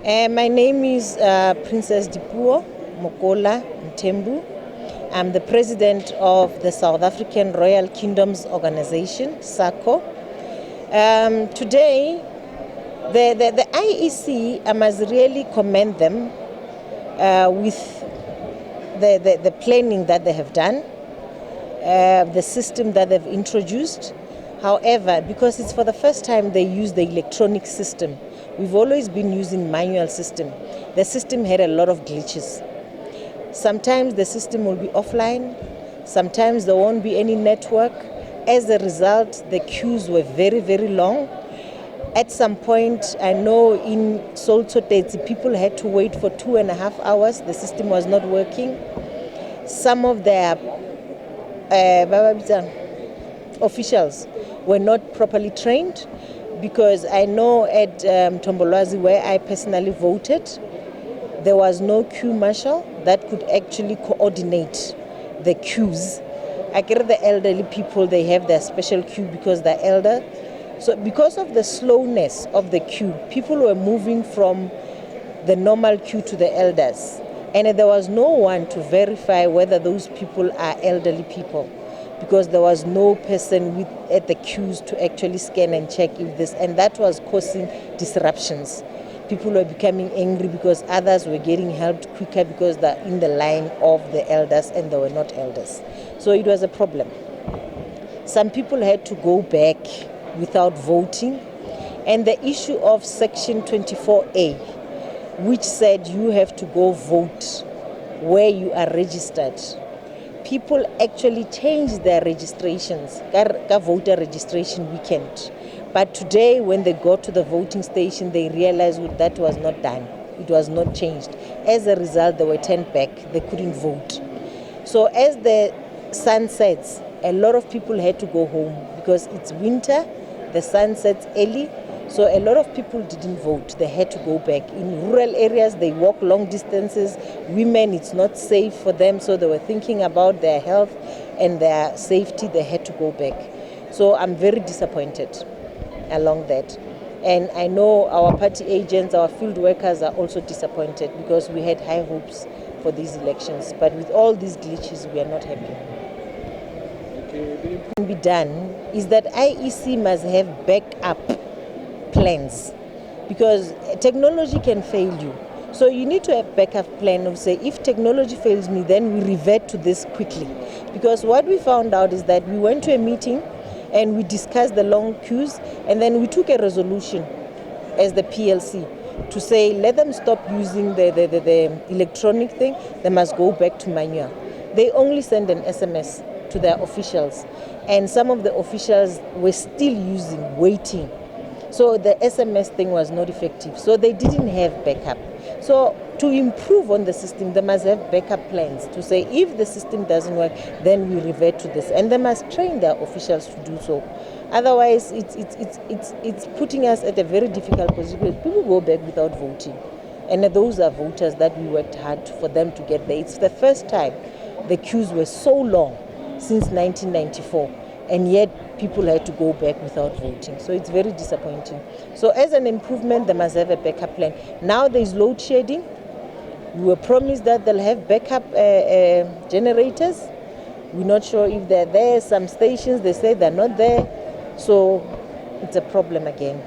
My name is Princess Dipuo Mokola Mtembu. I'm the president of the South African Royal Kingdoms Organization, SARKO. Today, the IEC, I must really commend them with the planning that they have done, the system that they've introduced. However, because it's for the first time they use the electronic system, we've always been using manual system. The system had a lot of glitches. Sometimes the system will be offline, sometimes there won't be any network. As a result, the queues were very, very long. At some point, I know in Soltoteti, people had to wait for 2.5 hours. The system was not working. Some of their officials were not properly trained, because I know at Tombolwazi, where I personally voted, there was no queue marshal that could actually coordinate the queues. I get the elderly people, they have their special queue because they're elder. So because of the slowness of the queue, people were moving from the normal queue to the elders. And there was no one to verify whether those people are elderly people, because there was no person at the queues to actually scan and check if this, and that was causing disruptions. People were becoming angry because others were getting helped quicker because they're in the line of the elders and they were not elders. So it was a problem. Some people had to go back without voting. And the issue of Section 24A, which said you have to go vote where you are registered. People actually changed their registrations, voter registration weekend. But today, when they got to the voting station, they realized that was not done. It was not changed. As a result, they were turned back. They couldn't vote. So as the sun sets, a lot of people had to go home because it's winter, the sun sets early. So a lot of people didn't vote. They had to go back. In rural areas, they walk long distances. Women, it's not safe for them. So they were thinking about their health and their safety. They had to go back. So I'm very disappointed along that. And I know our party agents, our field workers are also disappointed because we had high hopes for these elections. But with all these glitches, we are not happy. What can be done is that IEC must have backup plans, because technology can fail you. So you need to have backup plan of, say, if technology fails me, then we revert to this quickly. Because what we found out is that we went to a meeting and we discussed the long queues, and then we took a resolution as the PLC to say, let them stop using the electronic thing, they must go back to manual. They only send an SMS to their officials, and some of the officials were still waiting. So the SMS thing was not effective. So they didn't have backup. So to improve on the system, they must have backup plans to say, if the system doesn't work, then we revert to this. And they must train their officials to do so. Otherwise, it's putting us at a very difficult position. People go back without voting. And those are voters that we worked hard for them to get there. It's the first time the queues were so long since 1994. And yet people had to go back without voting. So it's very disappointing. So as an improvement, they must have a backup plan. Now there's load shedding. We were promised that they'll have backup generators. We're not sure if they're there. Some stations, they say they're not there. So it's a problem again.